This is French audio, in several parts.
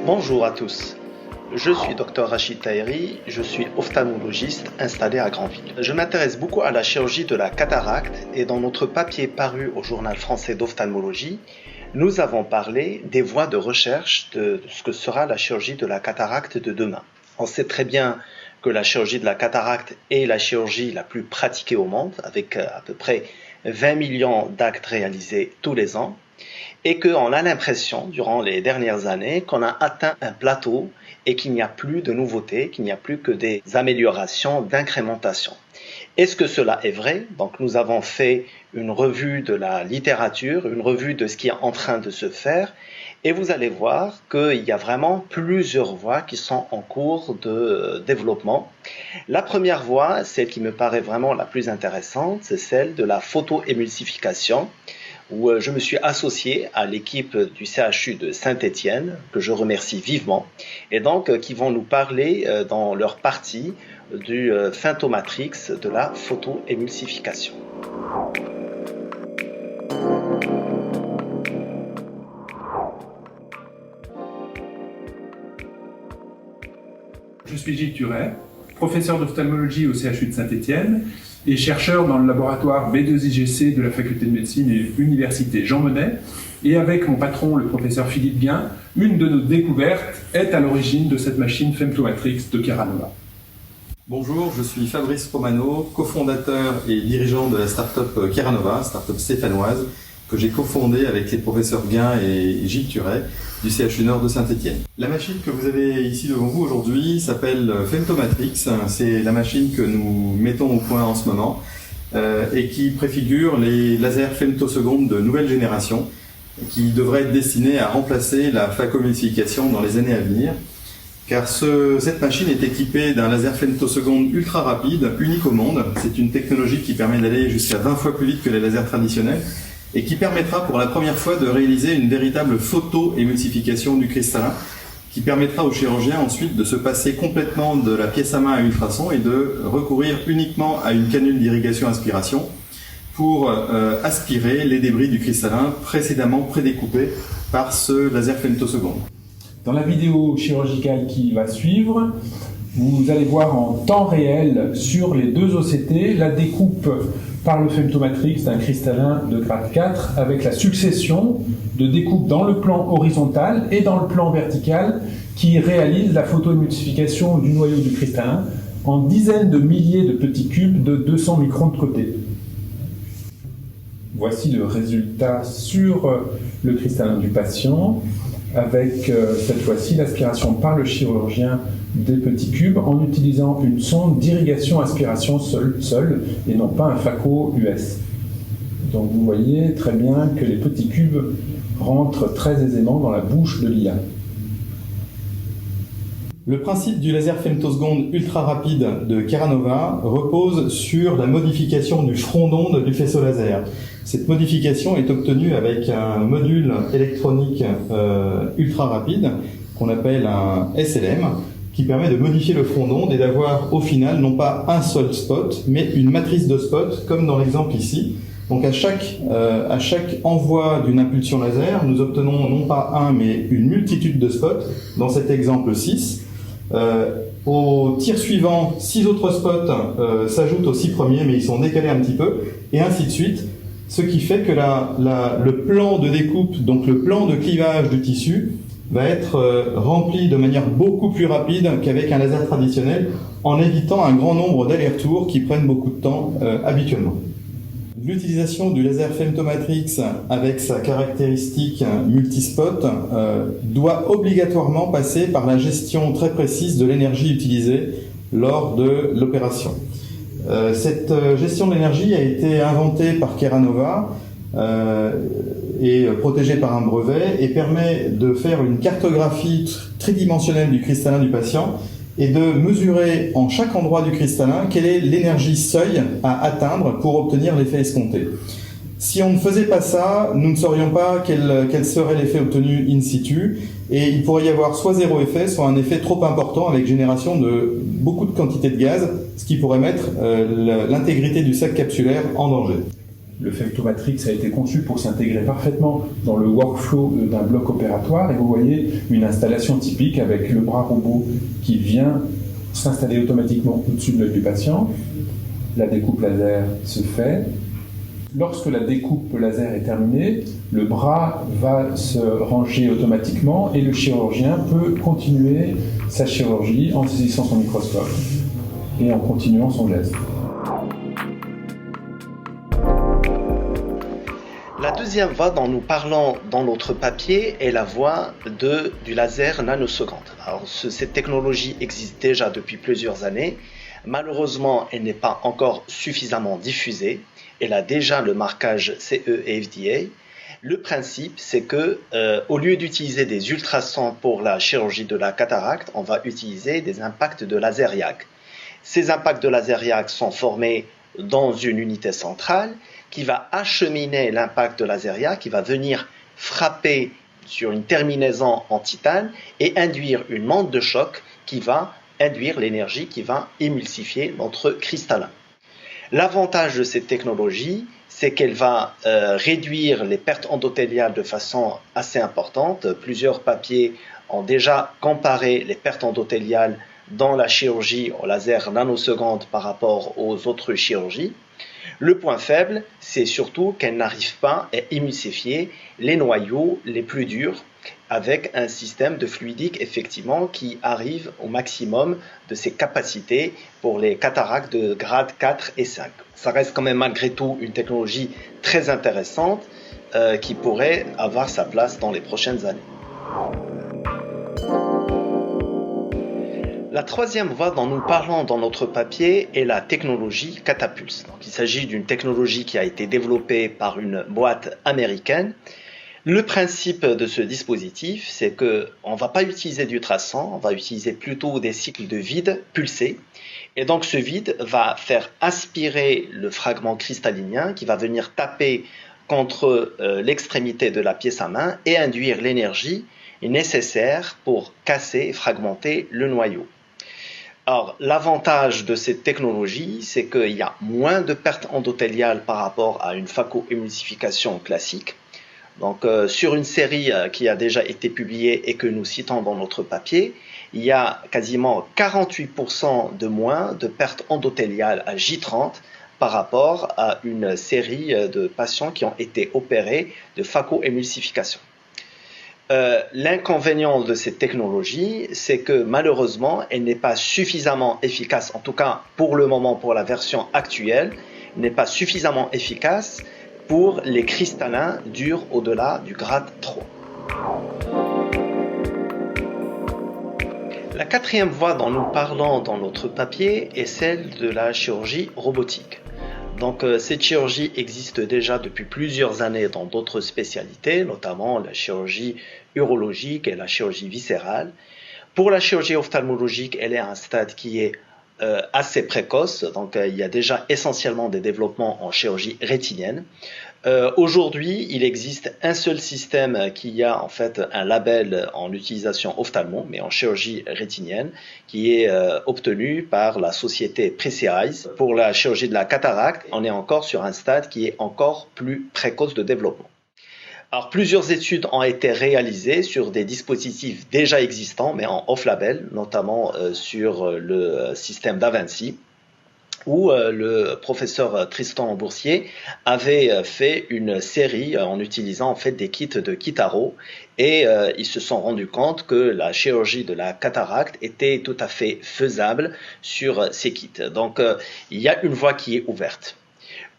Bonjour à tous, je suis Dr Rachid Taheri, je suis ophtalmologiste installé à Granville. Je m'intéresse beaucoup à la chirurgie de la cataracte et dans notre papier paru au Journal français d'ophtalmologie, nous avons parlé des voies de recherche de ce que sera la chirurgie de la cataracte de demain. On sait très bien que la chirurgie de la cataracte est la chirurgie la plus pratiquée au monde, avec à peu près 20 millions d'actes réalisés tous les ans, et qu'on a l'impression, durant les dernières années, qu'on a atteint un plateau et qu'il n'y a plus de nouveautés, qu'il n'y a plus que des améliorations, d'incrémentation. Est-ce que cela est vrai? Donc nous avons fait une revue de la littérature, une revue de ce qui est en train de se faire, et vous allez voir qu'il y a vraiment plusieurs voies qui sont en cours de développement. La première voie, celle qui me paraît vraiment la plus intéressante, c'est celle de la photoémulsification, où je me suis associé à l'équipe du CHU de Saint-Étienne, que je remercie vivement, et donc qui vont nous parler dans leur partie du Femtomatrix de la photoémulsification. Je suis Gilles Turet, professeur d'ophtalmologie au CHU de Saint-Étienne et chercheur dans le laboratoire B2IGC de la faculté de médecine et université Jean Monnet. Et avec mon patron, le professeur Philippe Guin, une de nos découvertes est à l'origine de cette machine Femtomatrix de Keranova. Bonjour, je suis Fabrice Romano, cofondateur et dirigeant de la start-up Keranova, start-up stéphanoise, que j'ai cofondée avec les professeurs Guin et Gilles Turet du CHU Nord de Saint-Étienne. La machine que vous avez ici devant vous aujourd'hui s'appelle Femtomatrix. C'est la machine que nous mettons au point en ce moment et qui préfigure les lasers femtosecondes de nouvelle génération qui devraient être destinés à remplacer la phacoemulsification dans les années à venir. Car cette machine est équipée d'un laser femtoseconde ultra rapide, unique au monde. C'est une technologie qui permet d'aller jusqu'à 20 fois plus vite que les lasers traditionnels et qui permettra pour la première fois de réaliser une véritable photoémulsification du cristallin qui permettra aux chirurgiens ensuite de se passer complètement de la pièce à main à ultrasons et de recourir uniquement à une canule d'irrigation-aspiration pour aspirer les débris du cristallin précédemment prédécoupés par ce laser femtoseconde. Dans la vidéo chirurgicale qui va suivre, vous allez voir en temps réel sur les deux OCT la découpe par le Femtomatrix d'un cristallin de grade 4 avec la succession de découpes dans le plan horizontal et dans le plan vertical qui réalise la photoémulsification du noyau du cristallin en dizaines de milliers de petits cubes de 200 microns de côté. Voici le résultat sur le cristallin du patient avec cette fois-ci l'aspiration par le chirurgien des petits cubes en utilisant une sonde d'irrigation-aspiration seule et non pas un phaco US. Donc vous voyez très bien que les petits cubes rentrent très aisément dans la bouche de l'IA. Le principe du laser femtoseconde ultra rapide de Keranova repose sur la modification du front d'onde du faisceau laser. Cette modification est obtenue avec un module électronique ultra rapide qu'on appelle un SLM qui permet de modifier le front d'onde et d'avoir au final non pas un seul spot mais une matrice de spots comme dans l'exemple ici. Donc à chaque envoi d'une impulsion laser, nous obtenons non pas un mais une multitude de spots, dans cet exemple 6. Au tir suivant, 6 autres spots s'ajoutent aux 6 premiers mais ils sont décalés un petit peu et ainsi de suite. Ce qui fait que le plan de découpe, donc le plan de clivage du tissu, va être rempli de manière beaucoup plus rapide qu'avec un laser traditionnel, en évitant un grand nombre d'allers-retours qui prennent beaucoup de temps habituellement. L'utilisation du laser Femtomatrix avec sa caractéristique multispot doit obligatoirement passer par la gestion très précise de l'énergie utilisée lors de l'opération. Cette gestion de l'énergie a été inventée par Keranova et protégée par un brevet et permet de faire une cartographie tridimensionnelle du cristallin du patient et de mesurer en chaque endroit du cristallin quelle est l'énergie seuil à atteindre pour obtenir l'effet escompté. Si on ne faisait pas ça, nous ne saurions pas quel serait l'effet obtenu in situ et il pourrait y avoir soit zéro effet, soit un effet trop important avec génération de beaucoup de quantité de gaz, ce qui pourrait mettre l'intégrité du sac capsulaire en danger. Le Femtomatrix a été conçu pour s'intégrer parfaitement dans le workflow d'un bloc opératoire, et vous voyez une installation typique avec le bras robot qui vient s'installer automatiquement au-dessus de l'œil du patient. La découpe laser se fait. Lorsque la découpe laser est terminée, le bras va se ranger automatiquement et le chirurgien peut continuer sa chirurgie en saisissant son microscope et en continuant son geste. La deuxième voie dont nous parlons dans notre papier est la voie du laser nanoseconde. Alors, cette technologie existe déjà depuis plusieurs années. Malheureusement, elle n'est pas encore suffisamment diffusée. Elle a déjà le marquage CE et FDA. Le principe, c'est que au lieu d'utiliser des ultrasons pour la chirurgie de la cataracte, on va utiliser des impacts de laser YAG. Ces impacts de laser YAG sont formés dans une unité centrale qui va acheminer l'impact de laser YAG, qui va venir frapper sur une terminaison en titane et induire une onde de choc qui va induire l'énergie qui va émulsifier notre cristallin. L'avantage de cette technologie, c'est qu'elle va réduire les pertes endothéliales de façon assez importante. Plusieurs papiers ont déjà comparé les pertes endothéliales dans la chirurgie au laser nanoseconde par rapport aux autres chirurgies. Le point faible, c'est surtout qu'elle n'arrive pas à émulsifier les noyaux les plus durs avec un système de fluidique effectivement qui arrive au maximum de ses capacités pour les cataractes de grade 4 et 5. Ça reste quand même malgré tout une technologie très intéressante qui pourrait avoir sa place dans les prochaines années. La troisième voie dont nous parlons dans notre papier est la technologie Catapulse. Donc, il s'agit d'une technologie qui a été développée par une boîte américaine. Le principe de ce dispositif, c'est qu'on ne va pas utiliser d'ultrasons, on va utiliser plutôt des cycles de vide pulsés. Et donc ce vide va faire aspirer le fragment cristallinien qui va venir taper contre l'extrémité de la pièce à main et induire l'énergie nécessaire pour casser et fragmenter le noyau. Alors, l'avantage de cette technologie, c'est qu'il y a moins de pertes endothéliales par rapport à une phacoémulsification classique. Donc, sur une série qui a déjà été publiée et que nous citons dans notre papier, il y a quasiment 48% de moins de pertes endothéliales à J30 par rapport à une série de patients qui ont été opérés de phacoémulsification. L'inconvénient de cette technologie, c'est que malheureusement, elle n'est pas suffisamment efficace, en tout cas pour le moment, pour la version actuelle, n'est pas suffisamment efficace pour les cristallins durs au-delà du grade 3. La quatrième voie dont nous parlons dans notre papier est celle de la chirurgie robotique. Donc, cette chirurgie existe déjà depuis plusieurs années dans d'autres spécialités, notamment la chirurgie urologique et la chirurgie viscérale. Pour la chirurgie ophtalmologique, elle est à un stade qui est assez précoce, donc il y a déjà essentiellement des développements en chirurgie rétinienne. Aujourd'hui, il existe un seul système qui a en fait un label en utilisation ophtalmo, mais en chirurgie rétinienne, qui est obtenu par la société Precise. Pour la chirurgie de la cataracte, on est encore sur un stade qui est encore plus précoce de développement. Alors, plusieurs études ont été réalisées sur des dispositifs déjà existants, mais en off-label, notamment sur le système d'Avinci, où le professeur Tristan Boursier avait fait une série en utilisant en fait des kits de Kitaro et ils se sont rendus compte que la chirurgie de la cataracte était tout à fait faisable sur ces kits. Donc il y a une voie qui est ouverte.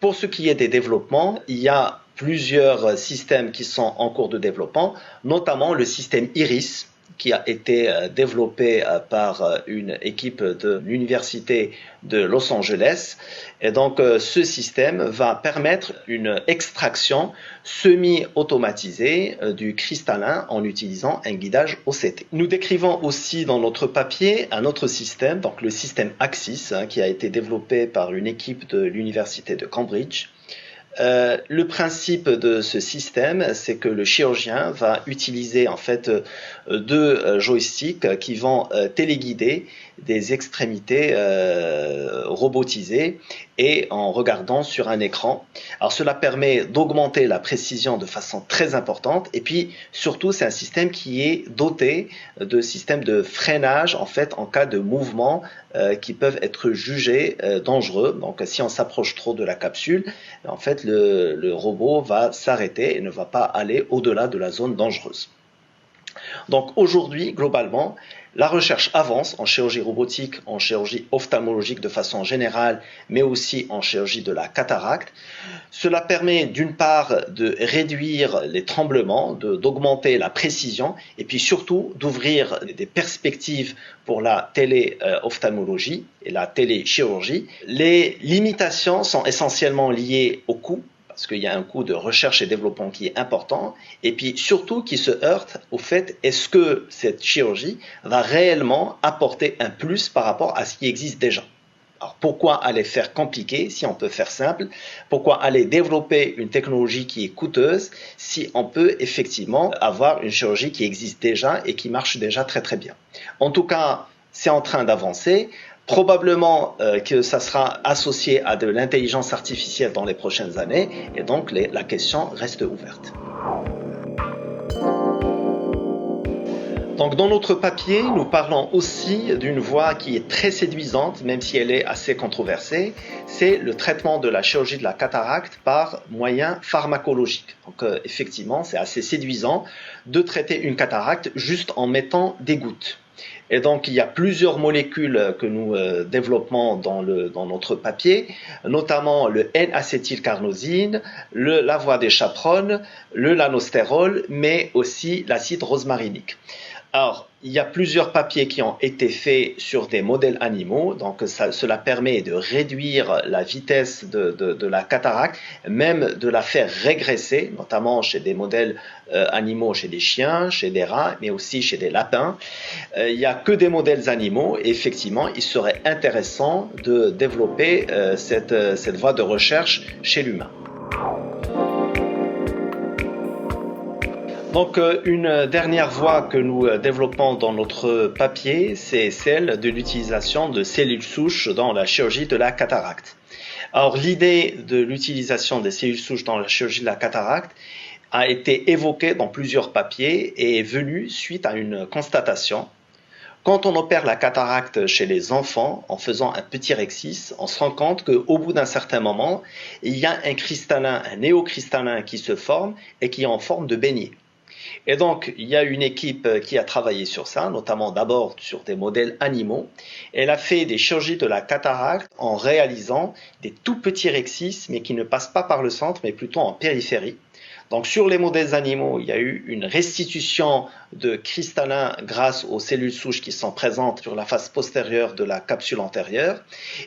Pour ce qui est des développements, il y a plusieurs systèmes qui sont en cours de développement, notamment le système IRIS, qui a été développé par une équipe de l'université de Los Angeles. Et donc, ce système va permettre une extraction semi-automatisée du cristallin en utilisant un guidage OCT. Nous décrivons aussi dans notre papier un autre système, donc le système AXIS, qui a été développé par une équipe de l'université de Cambridge. Le principe de ce système, c'est que le chirurgien va utiliser en fait deux joysticks qui vont téléguider des extrémités robotisées et en regardant sur un écran. Alors cela permet d'augmenter la précision de façon très importante et puis surtout c'est un système qui est doté de systèmes de freinage en fait en cas de mouvement qui peuvent être jugés dangereux. Donc si on s'approche trop de la capsule, en fait le robot va s'arrêter et ne va pas aller au-delà de la zone dangereuse. Donc aujourd'hui, globalement, la recherche avance en chirurgie robotique, en chirurgie ophtalmologique de façon générale, mais aussi en chirurgie de la cataracte. Cela permet d'une part de réduire les tremblements, d'augmenter la précision et puis surtout d'ouvrir des perspectives pour la téléophtalmologie et la téléchirurgie. Les limitations sont essentiellement liées au coût, parce qu'il y a un coût de recherche et développement qui est important, et puis surtout qui se heurte au fait, est-ce que cette chirurgie va réellement apporter un plus par rapport à ce qui existe déjà? Alors pourquoi aller faire compliqué si on peut faire simple? Pourquoi aller développer une technologie qui est coûteuse si on peut effectivement avoir une chirurgie qui existe déjà et qui marche déjà très très bien? En tout cas, c'est en train d'avancer. Probablement que ça sera associé à de l'intelligence artificielle dans les prochaines années et donc la question reste ouverte. Donc dans notre papier, nous parlons aussi d'une voie qui est très séduisante, même si elle est assez controversée, c'est le traitement de la chirurgie de la cataracte par moyens pharmacologiques. Donc effectivement, c'est assez séduisant de traiter une cataracte juste en mettant des gouttes. Et donc, il y a plusieurs molécules que nous développons dans notre papier, notamment le N-acétylcarnosine, la voie des chaperones, le lanostérol, mais aussi l'acide rosmarinique. Alors, il y a plusieurs papiers qui ont été faits sur des modèles animaux, donc cela permet de réduire la vitesse de la cataracte, même de la faire régresser, notamment chez des modèles animaux, chez des chiens, chez des rats, mais aussi chez des lapins. Il n'y a que des modèles animaux et effectivement, il serait intéressant de développer cette voie de recherche chez l'humain. Donc une dernière voie que nous développons dans notre papier, c'est celle de l'utilisation de cellules souches dans la chirurgie de la cataracte. Alors l'idée de l'utilisation des cellules souches dans la chirurgie de la cataracte a été évoquée dans plusieurs papiers et est venue suite à une constatation. Quand on opère la cataracte chez les enfants en faisant un petit rexis, on se rend compte qu'au bout d'un certain moment, il y a un cristallin, un néocristallin qui se forme et qui est en forme de beignet. Et donc, il y a une équipe qui a travaillé sur ça, notamment d'abord sur des modèles animaux. Elle a fait des chirurgies de la cataracte en réalisant des tout petits rexis, mais qui ne passent pas par le centre, mais plutôt en périphérie. Donc, sur les modèles animaux, il y a eu une restitution de cristallin grâce aux cellules souches qui sont présentes sur la face postérieure de la capsule antérieure.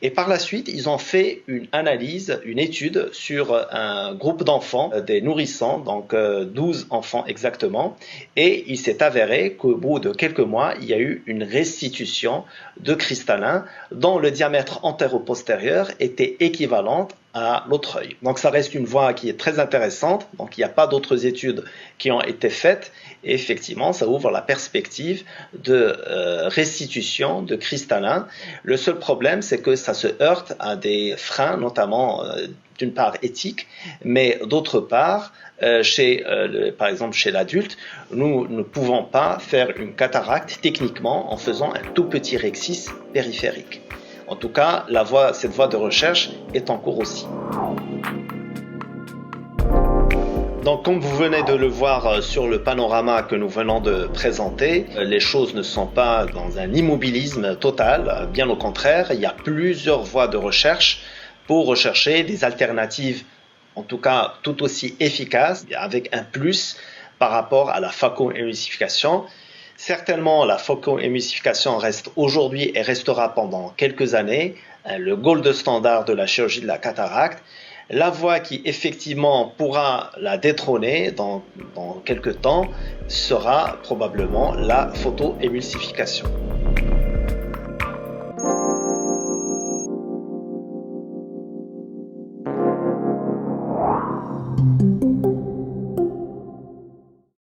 Et par la suite, ils ont fait une analyse, une étude sur un groupe d'enfants, des nourrissons, donc 12 enfants exactement. Et il s'est avéré qu'au bout de quelques mois, il y a eu une restitution de cristallin dont le diamètre antéro-postérieur était équivalent à l'autre œil. Donc ça reste une voie qui est très intéressante, donc il n'y a pas d'autres études qui ont été faites, et effectivement ça ouvre la perspective de restitution de cristallin. Le seul problème c'est que ça se heurte à des freins, notamment d'une part éthique, mais d'autre part, par exemple chez l'adulte, nous ne pouvons pas faire une cataracte techniquement en faisant un tout petit rexis périphérique. En tout cas, cette voie de recherche est en cours aussi. Donc, comme vous venez de le voir sur le panorama que nous venons de présenter, les choses ne sont pas dans un immobilisme total, bien au contraire, il y a plusieurs voies de recherche pour rechercher des alternatives, en tout cas tout aussi efficaces, avec un plus par rapport à la phacoémulsification. Certainement, la phacoémulsification reste aujourd'hui et restera pendant quelques années le gold standard de la chirurgie de la cataracte. La voie qui effectivement pourra la détrôner dans quelques temps sera probablement la photoémulsification.